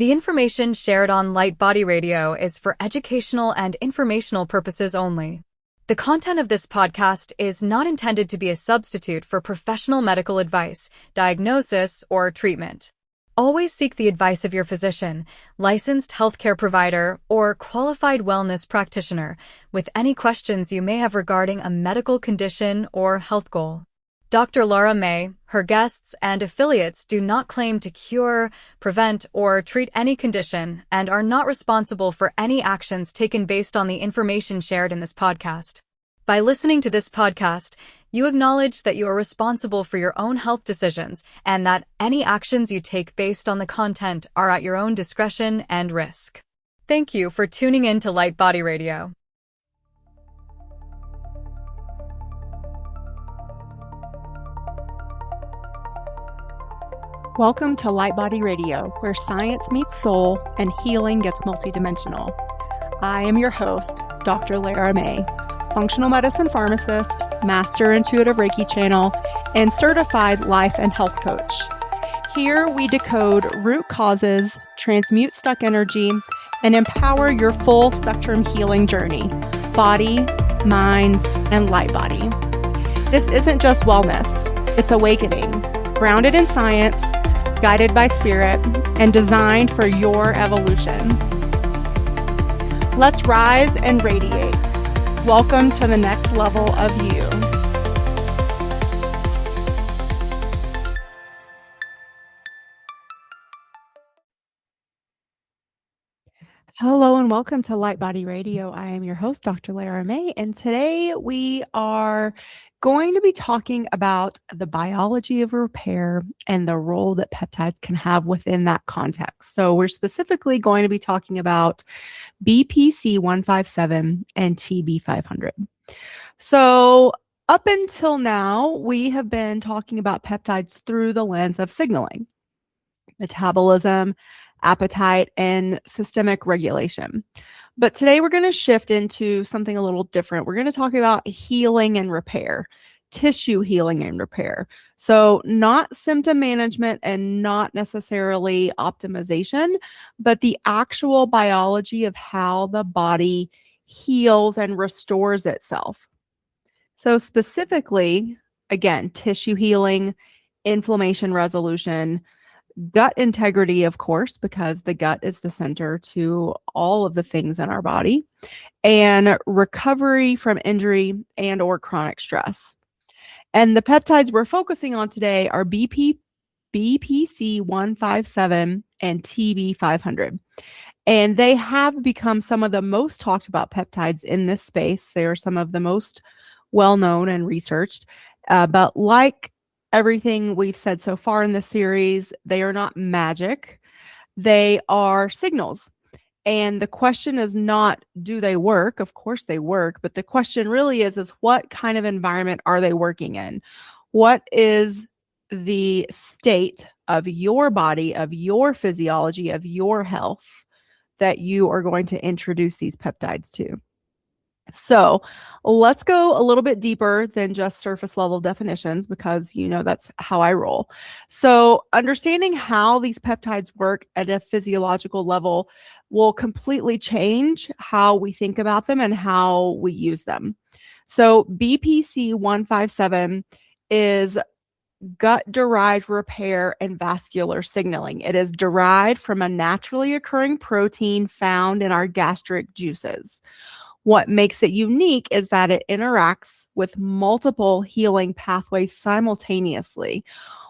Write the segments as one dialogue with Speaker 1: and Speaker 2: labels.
Speaker 1: The information shared on Light Body Radio is for educational and informational purposes only. The content of this podcast is not intended to be a substitute for professional medical advice, diagnosis, or treatment. Always seek the advice of your physician, licensed healthcare provider, or qualified wellness practitioner with any questions you may have regarding a medical condition or health goal. Dr. Lara May, her guests, and affiliates do not claim to cure, prevent, or treat any condition and are not responsible for any actions taken based on the information shared in this podcast. By listening to this podcast, you acknowledge that you are responsible for your own health decisions and that any actions you take based on the content are at your own discretion and risk. Thank you for tuning in to Light Body Radio.
Speaker 2: Welcome to Light Body Radio, where science meets soul and healing gets multidimensional. I am your host, Dr. Lara May, functional medicine pharmacist, master intuitive Reiki channel, and certified life and health coach. Here we decode root causes, transmute stuck energy, and empower your full spectrum healing journey, body, mind, and light body. This isn't just wellness, it's awakening, grounded in science, guided by spirit, and designed for your evolution. Let's rise and radiate. Welcome to the next level of you. Hello and welcome to Light Body Radio. I am your host, Dr. Lara May, and today we are going to be talking about the biology of repair and the role that peptides can have within that context. So we're specifically going to be talking about BPC-157 and TB-500. So up until now, we have been talking about peptides through the lens of signaling, metabolism, appetite, and systemic regulation. But today we're going to shift into something a little different. We're going to talk about healing and repair, tissue healing and repair. So not symptom management and not necessarily optimization, but the actual biology of how the body heals and restores itself. So specifically, again, tissue healing, inflammation resolution, gut integrity, of course, because the gut is the center to all of the things in our body, and recovery from injury and or chronic stress. And the peptides we're focusing on today are BPC-157 and TB-500. And they have become some of the most talked about peptides in this space. They are some of the most well-known and researched, but like everything we've said so far in this series, they are not magic. They are signals. And the question is not, do they work? Of course they work. But the question really is what kind of environment are they working in? What is the state of your body, of your physiology, of your health that you are going to introduce these peptides to? So let's go a little bit deeper than just surface level definitions, because that's how I roll. So understanding how these peptides work at a physiological level will completely change how we think about them and how we use them. So BPC-157 is gut-derived repair and vascular signaling. It is derived from a naturally occurring protein found in our gastric juices. What makes it unique is that it interacts with multiple healing pathways simultaneously.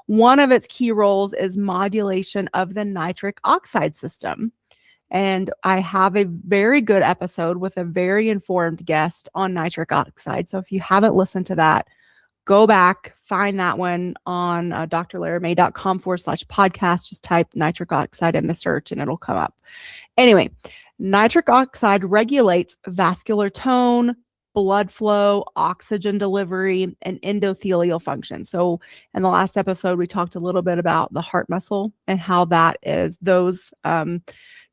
Speaker 2: One of its key roles is modulation of the nitric oxide system. And I have a very good episode with a very informed guest on nitric oxide. So if you haven't listened to that, go back, find that one on drlaramay.com/podcast. Just type nitric oxide in the search and it'll come up. Anyway, nitric oxide regulates vascular tone, blood flow, oxygen delivery, and endothelial function. So in the last episode, we talked a little bit about the heart muscle and how that is those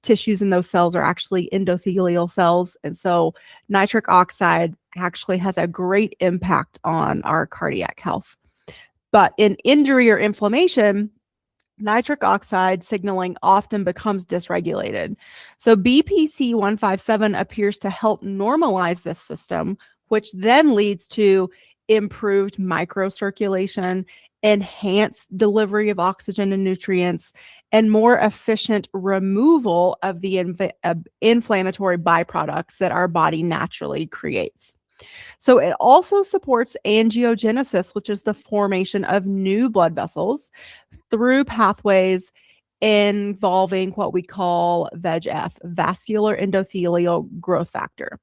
Speaker 2: tissues in those cells are actually endothelial cells. And so nitric oxide actually has a great impact on our cardiac health. But in injury or inflammation, nitric oxide signaling often becomes dysregulated. So BPC-157 appears to help normalize this system, which then leads to improved microcirculation, enhanced delivery of oxygen and nutrients, and more efficient removal of the inflammatory byproducts that our body naturally creates. So it also supports angiogenesis, which is the formation of new blood vessels through pathways involving what we call VEGF, vascular endothelial growth factor.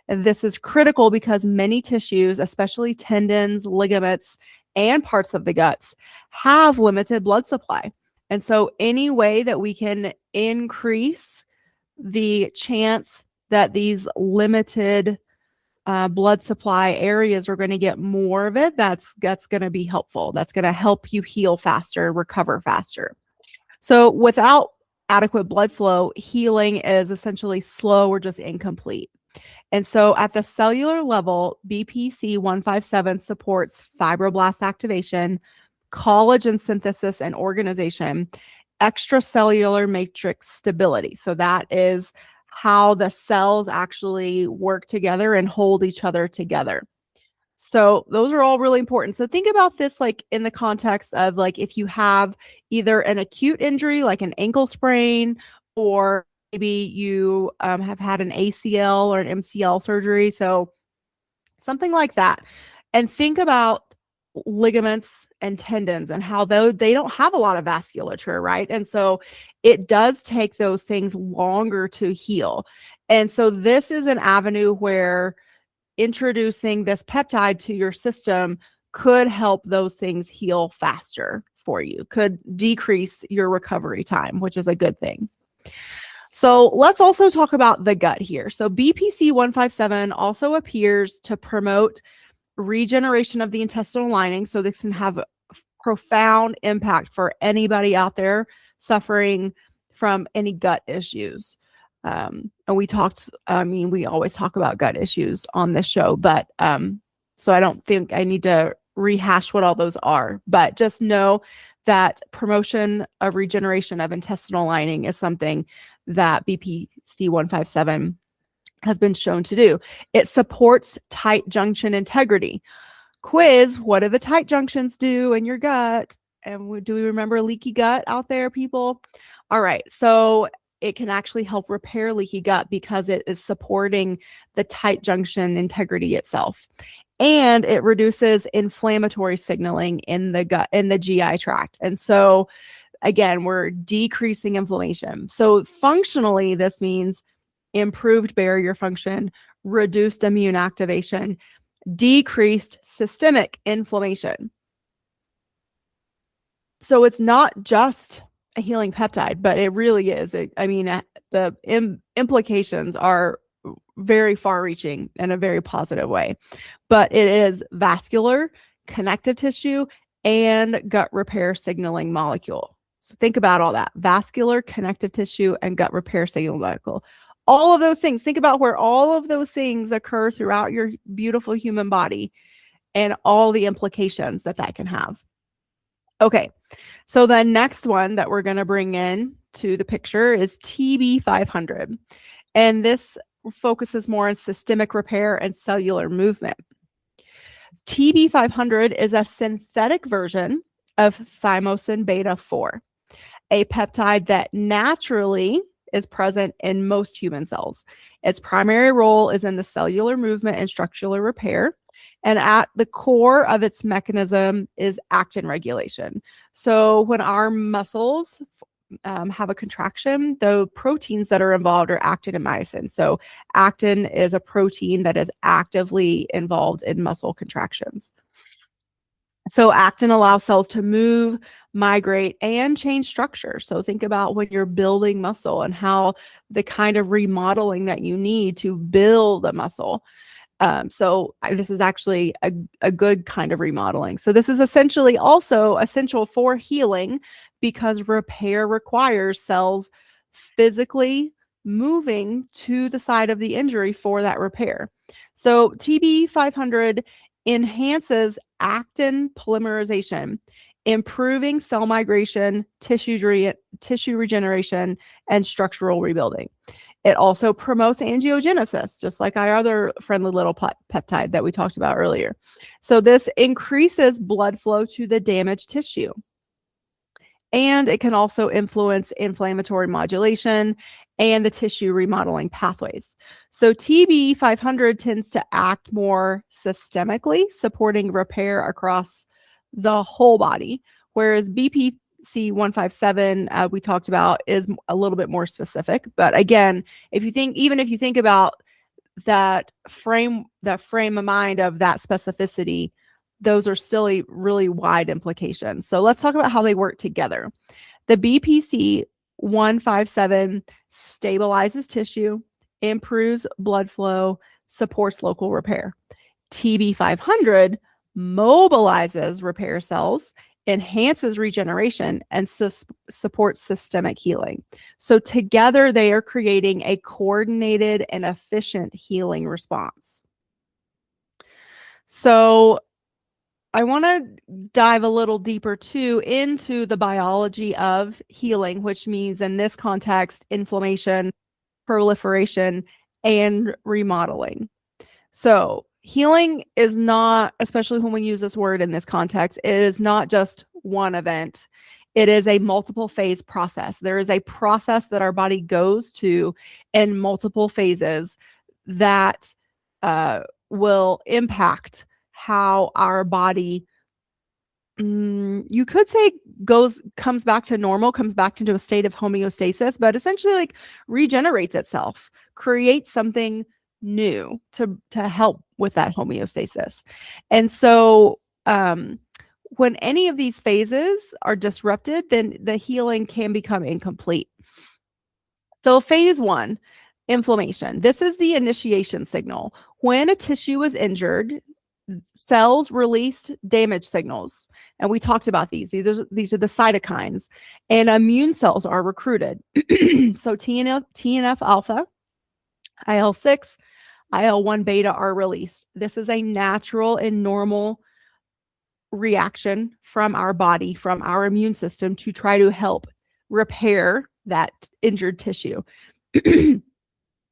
Speaker 2: And this is critical because many tissues, especially tendons, ligaments, and parts of the guts, have limited blood supply. And so any way that we can increase the chance that these limited blood supply areas are going to get more of it, that's going to be helpful. That's going to help you heal faster, recover faster. So without adequate blood flow, healing is essentially slow or just incomplete. And so at the cellular level, BPC-157 supports fibroblast activation, collagen synthesis and organization, extracellular matrix stability. So that is how the cells actually work together and hold each other together. So those are all really important. So think about this like in the context of like if you have either an acute injury like an ankle sprain, or maybe you have had an ACL or an MCL surgery. So something like that. And think about ligaments and tendons and how though they don't have a lot of vasculature, right? And so it does take those things longer to heal. And so this is an avenue where introducing this peptide to your system could help those things heal faster for you, could decrease your recovery time, which is a good thing. So let's also talk about the gut here. So BPC-157 also appears to promote regeneration of the intestinal lining. So this can have a profound impact for anybody out there suffering from any gut issues. And we always talk about gut issues on this show, but so I don't think I need to rehash what all those are, but just know that promotion of regeneration of intestinal lining is something that BPC-157 has been shown to do. It supports tight junction integrity. Quiz, what do the tight junctions do in your gut? And do we remember leaky gut out there, people? All right, so it can actually help repair leaky gut because it is supporting the tight junction integrity itself. And it reduces inflammatory signaling in the gut, in the GI tract. And so again, we're decreasing inflammation. So functionally, this means improved barrier function, reduced immune activation, decreased systemic inflammation. So it's not just a healing peptide, but it really is. The implications are very far-reaching in a very positive way. But it is vascular, connective tissue, and gut repair signaling molecule. So think about all that. Vascular, connective tissue, and gut repair signaling molecule. All of those things. Think about where all of those things occur throughout your beautiful human body and all the implications that that can have. Okay, so the next one that we're going to bring in to the picture is TB-500. And this focuses more on systemic repair and cellular movement. TB-500 is a synthetic version of thymosin beta-4, a peptide that naturally is present in most human cells. Its primary role is in the cellular movement and structural repair. And at the core of its mechanism is actin regulation. So when our muscles have a contraction, the proteins that are involved are actin and myosin. So actin is a protein that is actively involved in muscle contractions. So actin allows cells to move, migrate, and change structure. So think about when you're building muscle and how the kind of remodeling that you need to build a muscle. So this is actually a good kind of remodeling. So this is essentially also essential for healing because repair requires cells physically moving to the side of the injury for that repair. So TB-500 enhances actin polymerization improving cell migration, tissue regeneration, and structural rebuilding. It also promotes angiogenesis, just like our other friendly little peptide that we talked about earlier. So this increases blood flow to the damaged tissue. And it can also influence inflammatory modulation and the tissue remodeling pathways. So TB-500 tends to act more systemically, supporting repair across the whole body, whereas BPC-157 we talked about is a little bit more specific. But again, if you think about that frame of mind of that specificity, those are still really wide implications. So let's talk about how they work together. The BPC-157 stabilizes tissue, improves blood flow, supports local repair. TB-500 mobilizes repair cells, enhances regeneration, and supports systemic healing. So together, they are creating a coordinated and efficient healing response. So I want to dive a little deeper too into the biology of healing, which means in this context, inflammation, proliferation, and remodeling. So healing is not, especially when we use this word in this context, it is not just one event. It is a multiple phase process. There is a process that our body goes to in multiple phases that will impact how our body, you could say, comes back to normal, comes back into a state of homeostasis, but essentially like regenerates itself, creates something new to help with that homeostasis. And so when any of these phases are disrupted, then the healing can become incomplete. So phase 1, inflammation. This is the initiation signal. When a tissue is injured, cells released damage signals. And we talked about these. These are the cytokines. And immune cells are recruited. So TNF alpha, IL-6, IL-1 beta are released. This is a natural and normal reaction from our body, from our immune system, to try to help repair that injured tissue.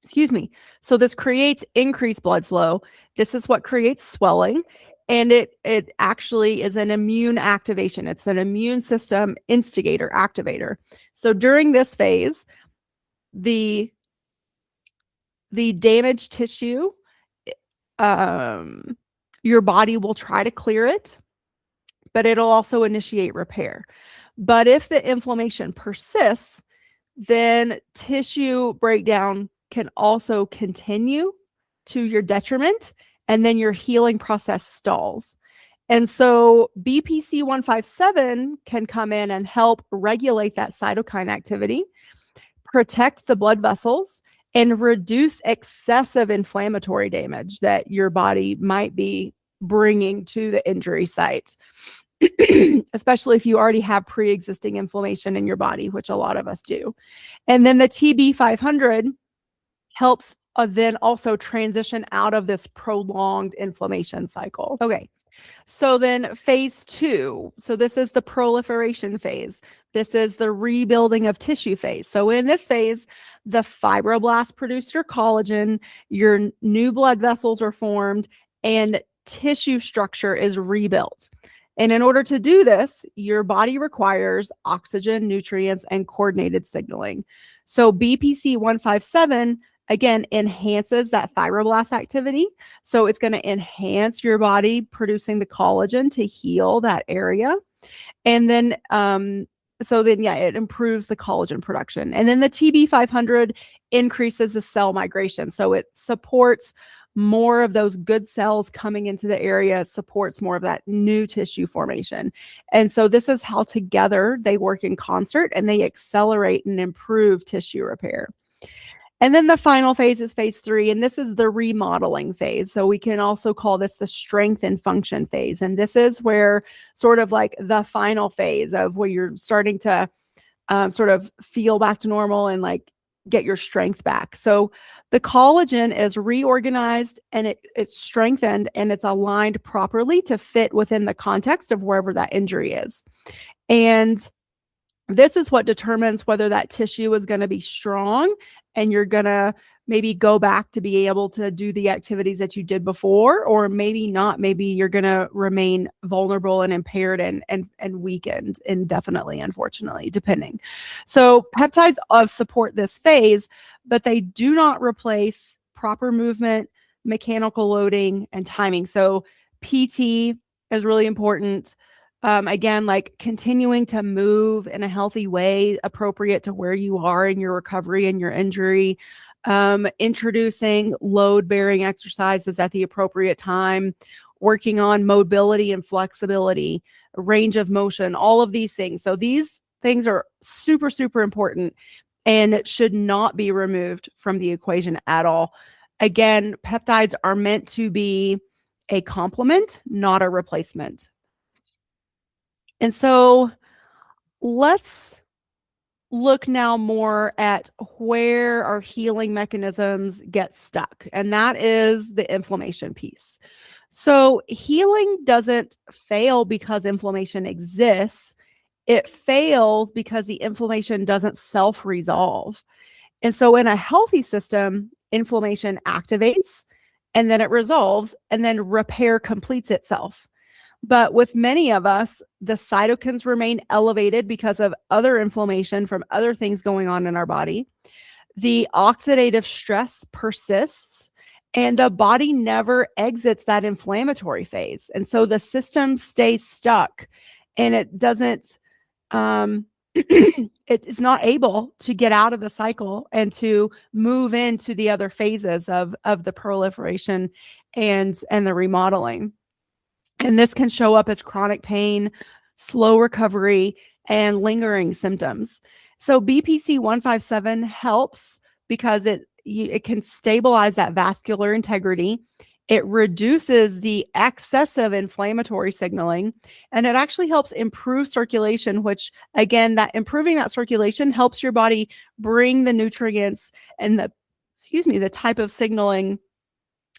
Speaker 2: Excuse me. So this creates increased blood flow. This is what creates swelling. And it actually is an immune activation. It's an immune system instigator, activator. So during this phase, the damaged tissue, your body will try to clear it, but it'll also initiate repair. But if the inflammation persists, then tissue breakdown can also continue to your detriment, and then your healing process stalls. And so BPC-157 can come in and help regulate that cytokine activity, protect the blood vessels, and reduce excessive inflammatory damage that your body might be bringing to the injury site, especially if you already have pre-existing inflammation in your body, which a lot of us do. And then the TB-500 helps then also transition out of this prolonged inflammation cycle. Okay, so then phase 2. So this is the proliferation phase. This is the rebuilding of tissue phase. So in this phase, the fibroblasts produce your collagen, your new blood vessels are formed, and tissue structure is rebuilt. And in order to do this, your body requires oxygen, nutrients, and coordinated signaling. So BPC-157 again enhances that fibroblast activity. So it's going to enhance your body producing the collagen to heal that area. And then it improves the collagen production. And then the TB-500 increases the cell migration. So it supports more of those good cells coming into the area, supports more of that new tissue formation. And so this is how together they work in concert, and they accelerate and improve tissue repair. And then the final phase is phase 3, and this is the remodeling phase. So we can also call this the strength and function phase. And this is where sort of like the final phase of where you're starting to sort of feel back to normal, and like get your strength back. So the collagen is reorganized and it's strengthened and it's aligned properly to fit within the context of wherever that injury is. And this is what determines whether that tissue is going to be strong and you're going to maybe go back to be able to do the activities that you did before, or maybe not. Maybe you're going to remain vulnerable and impaired and weakened indefinitely, unfortunately, depending. So peptides support this phase, but they do not replace proper movement, mechanical loading, and timing. So PT is really important. Again, like continuing to move in a healthy way, appropriate to where you are in your recovery and your injury, introducing load-bearing exercises at the appropriate time, working on mobility and flexibility, range of motion, all of these things. So these things are super, super important and should not be removed from the equation at all. Again, peptides are meant to be a complement, not a replacement. And so let's look now more at where our healing mechanisms get stuck, and that is the inflammation piece. So healing doesn't fail because inflammation exists. It fails because the inflammation doesn't self-resolve. And so in a healthy system, inflammation activates and then it resolves and then repair completes itself. But with many of us, the cytokines remain elevated because of other inflammation from other things going on in our body. The oxidative stress persists, and the body never exits that inflammatory phase. And so the system stays stuck and it doesn't, it is not able to get out of the cycle and to move into the other phases of the proliferation and the remodeling. And this can show up as chronic pain, slow recovery, and lingering symptoms. So BPC-157 helps because it can stabilize that vascular integrity. It reduces the excessive inflammatory signaling, and it actually helps improve circulation, which again, that improving that circulation helps your body bring the nutrients and the type of signaling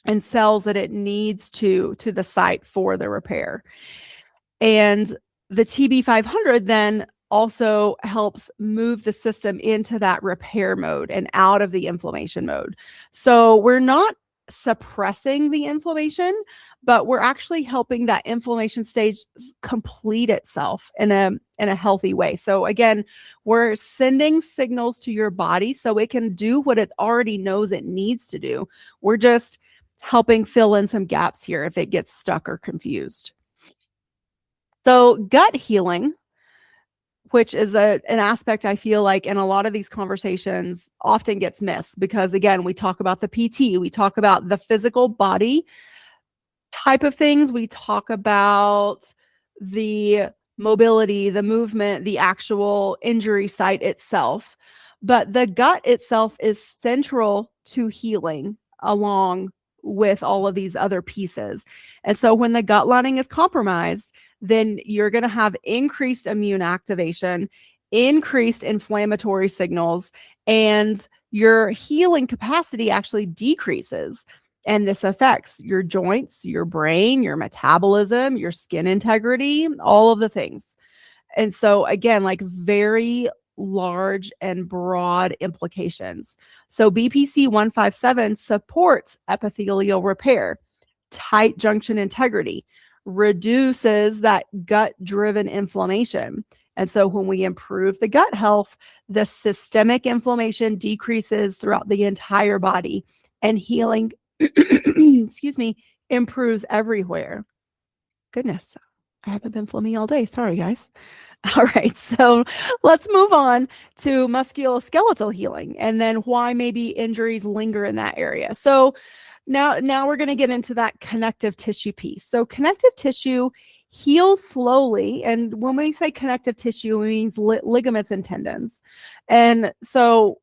Speaker 2: and cells that it needs to the site for the repair. And the TB-500 then also helps move the system into that repair mode and out of the inflammation mode. So we're not suppressing the inflammation, but we're actually helping that inflammation stage complete itself in a healthy way. So again, we're sending signals to your body so it can do what it already knows it needs to do. We're just helping fill in some gaps here if it gets stuck or confused. So gut healing, which is an aspect I feel like in a lot of these conversations often gets missed because, again, we talk about the PT, we talk about the physical body type of things, we talk about the mobility, the movement, the actual injury site itself. But the gut itself is central to healing along with all of these other pieces. And so when the gut lining is compromised, then you're going to have increased immune activation, increased inflammatory signals, and your healing capacity actually decreases. And this affects your joints, your brain, your metabolism, your skin integrity, all of the things. And so again, like very large and broad implications. So BPC-157 supports epithelial repair, tight junction integrity, reduces that gut-driven inflammation. And so when we improve the gut health, the systemic inflammation decreases throughout the entire body and healing, excuse me, improves everywhere. Goodness, I haven't been flumming all day. Sorry, guys. All right, so let's move on to musculoskeletal healing and then why maybe injuries linger in that area. So now we're going to get into that connective tissue piece. So connective tissue heals slowly. And when we say connective tissue, it means ligaments and tendons. And so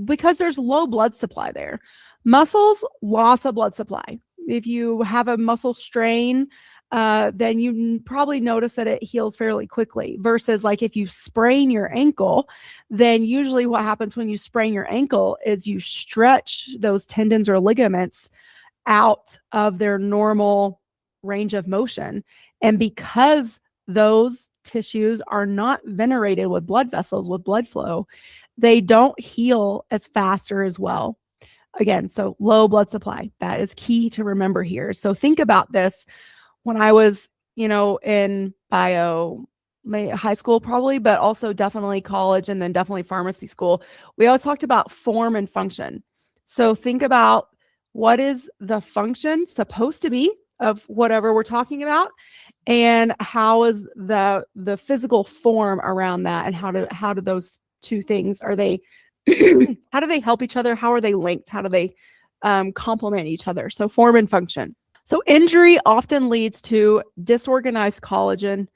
Speaker 2: because there's low blood supply there, muscles, loss of blood supply. If you have a muscle strain, then you probably notice that it heals fairly quickly. Versus like if you sprain your ankle, then usually what happens when you sprain your ankle is you stretch those tendons or ligaments out of their normal range of motion. And because those tissues are not venerated with blood vessels, with blood flow, they don't heal as fast or as well. Again, so low blood supply, that is key to remember here. So think about this. When I was, in high school probably, but also definitely college and then definitely pharmacy school, we always talked about form and function. So think about what is the function supposed to be of whatever we're talking about, and how is the physical form around that, and how do those two things, are they how do they help each other? How are they linked? How do they complement each other? So form and function. So injury often leads to disorganized collagen,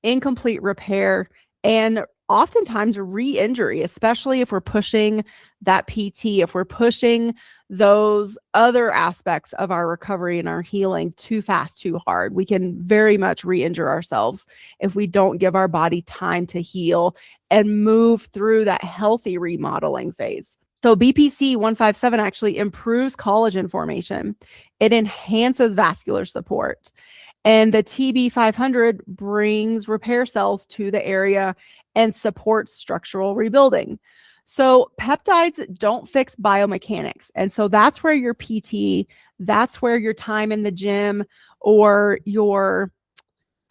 Speaker 2: incomplete repair, and oftentimes re-injury, especially if we're pushing that PT, if we're pushing those other aspects of our recovery and our healing too fast, too hard. We can very much re-injure ourselves if we don't give our body time to heal and move through that healthy remodeling phase. So BPC-157 actually improves collagen formation. It enhances vascular support. And the TB-500 brings repair cells to the area and supports structural rebuilding. So peptides don't fix biomechanics. And so that's where your PT, that's where your time in the gym, or your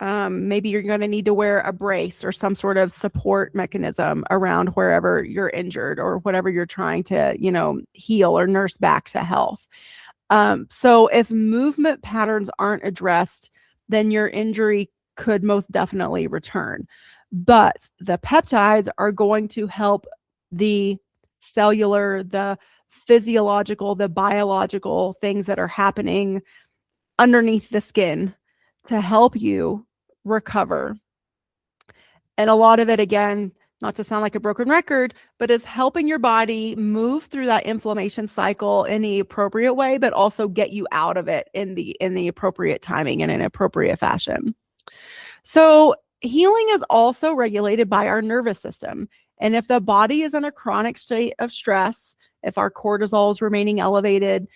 Speaker 2: maybe you're going to need to wear a brace or some sort of support mechanism around wherever you're injured or whatever you're trying to, heal or nurse back to health. So if movement patterns aren't addressed, then your injury could most definitely return. But the peptides are going to help the cellular, the physiological, the biological things that are happening underneath the skin to help you recover. And a lot of it, again, not to sound like a broken record, but is helping your body move through that inflammation cycle in the appropriate way, but also get you out of it in the appropriate timing and in an appropriate fashion. So healing is also regulated by our nervous system. And if the body is in a chronic state of stress, if our cortisol is remaining elevated,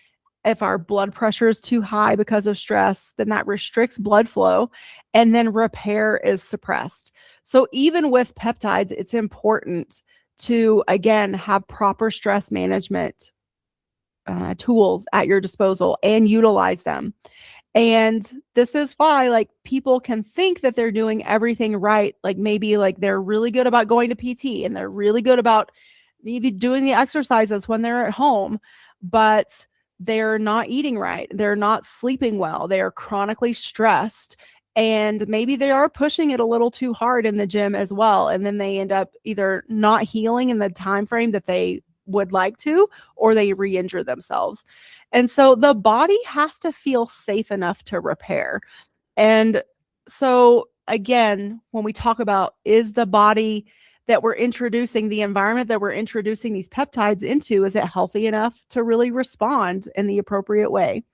Speaker 2: if our blood pressure is too high because of stress, then that restricts blood flow, and then repair is suppressed. So even with peptides, it's important to, again, have proper stress management tools at your disposal and utilize them. And this is why, like, people can think that they're doing everything right. Like maybe like they're really good about going to PT and they're really good about maybe doing the exercises when they're at home, but they're not eating right. They're not sleeping well. They are chronically stressed. And maybe they are pushing it a little too hard in the gym as well. And then they end up either not healing in the time frame that they would like to, or they re-injure themselves. And so the body has to feel safe enough to repair. And so again, when we talk about, is the body that we're introducing, the environment that we're introducing these peptides into, is it healthy enough to really respond in the appropriate way?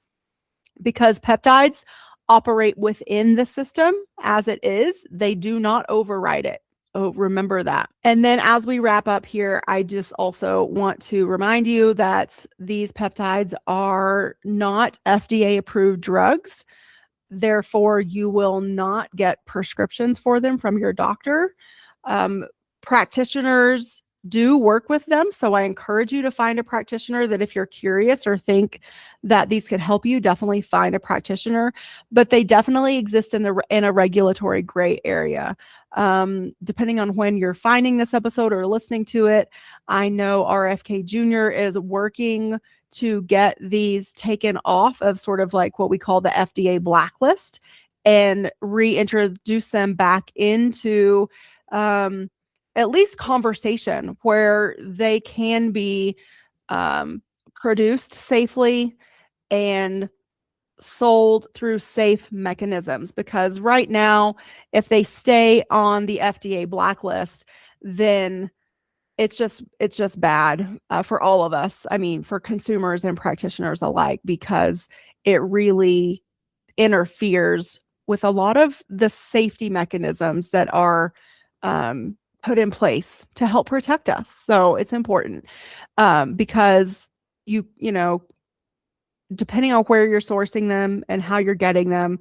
Speaker 2: Because peptides operate within the system as it is, they do not override it. Oh, remember that. And then as we wrap up here, I just also want to remind you that these peptides are not FDA approved drugs. Therefore, you will not get prescriptions for them from your doctor. Practitioners do work with them. So I encourage you to find a practitioner that, if you're curious or think that these could help you, definitely find a practitioner. But they definitely exist in a regulatory gray area. Depending on when you're finding this episode or listening to it, I know RFK Jr. is working to get these taken off of sort of like what we call the FDA blacklist and reintroduce them back into at least conversation, where they can be produced safely and sold through safe mechanisms. Because right now, if they stay on the FDA blacklist, then it's just bad for all of us. I mean, for consumers and practitioners alike, because it really interferes with a lot of the safety mechanisms that are put in place to help protect us. So it's important because you know, depending on where you're sourcing them and how you're getting them,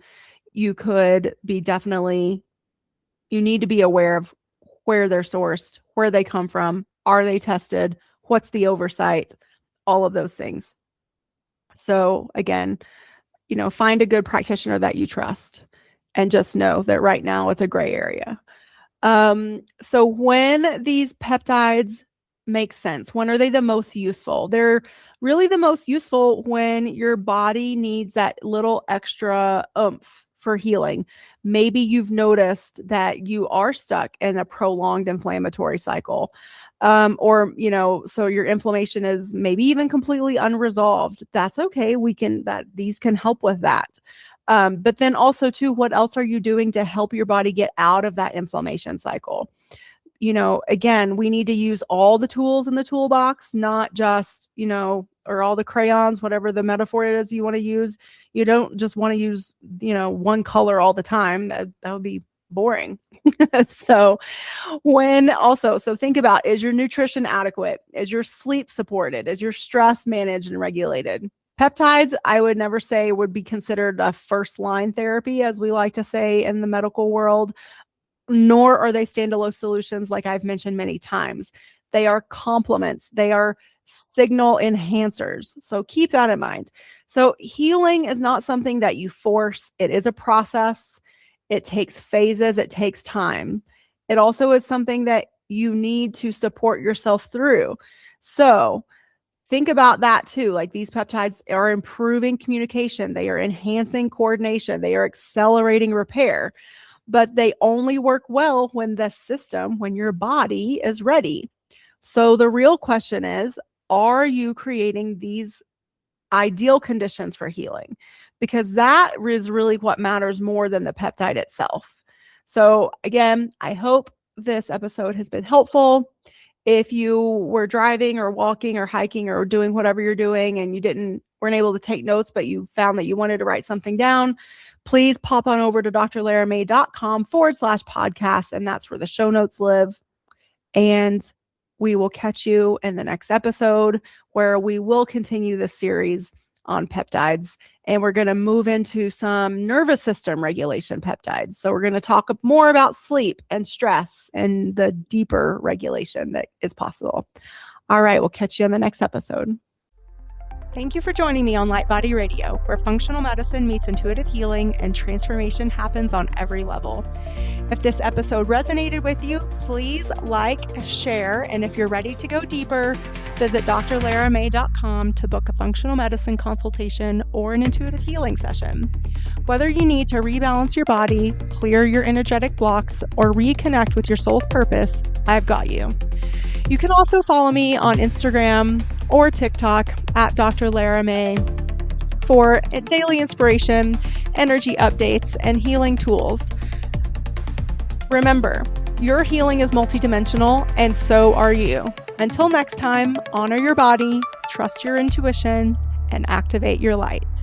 Speaker 2: you could be definitely, you need to be aware of where they're sourced, where they come from, are they tested, what's the oversight, all of those things. So again, you know, find a good practitioner that you trust and just know that right now it's a gray area. So when these peptides make sense, when are they the most useful? They're really the most useful when your body needs that little extra oomph for healing. Maybe you've noticed that you are stuck in a prolonged inflammatory cycle. Or, you know, so your inflammation is maybe even completely unresolved. That's okay. These can help with that. But then also too, what else are you doing to help your body get out of that inflammation cycle? You know, again, we need to use all the tools in the toolbox, not just, you know, or all the crayons, whatever the metaphor is you want to use. You don't just want to use, you know, one color all the time. That would be boring. So think about, is your nutrition adequate? Is your sleep supported? Is your stress managed and regulated? Peptides, I would never say would be considered a first line therapy, as we like to say in the medical world, nor are they standalone solutions like I've mentioned many times. They are complements. They are signal enhancers. So keep that in mind. So healing is not something that you force. It is a process. It takes phases. It takes time. It also is something that you need to support yourself through. So think about that too. Like, these peptides are improving communication. They are enhancing coordination. They are accelerating repair, but they only work well when your body is ready. So the real question is, are you creating these ideal conditions for healing? Because that is really what matters more than the peptide itself. So again, I hope this episode has been helpful. If you were driving or walking or hiking or doing whatever you're doing and you weren't able to take notes, but you found that you wanted to write something down, please pop on over to drlaramay.com/podcast. And that's where the show notes live. And we will catch you in the next episode, where we will continue this series on peptides. And we're going to move into some nervous system regulation peptides. So we're going to talk more about sleep and stress and the deeper regulation that is possible. All right, we'll catch you on the next episode. Thank you for joining me on Light Body Radio, where functional medicine meets intuitive healing and transformation happens on every level. If this episode resonated with you, please like, share, and if you're ready to go deeper, visit drlaramay.com to book a functional medicine consultation or an intuitive healing session. Whether you need to rebalance your body, clear your energetic blocks, or reconnect with your soul's purpose, I've got you. You can also follow me on Instagram or TikTok at Dr. Lara May for daily inspiration, energy updates, and healing tools. Remember, your healing is multidimensional, and so are you. Until next time, honor your body, trust your intuition, and activate your light.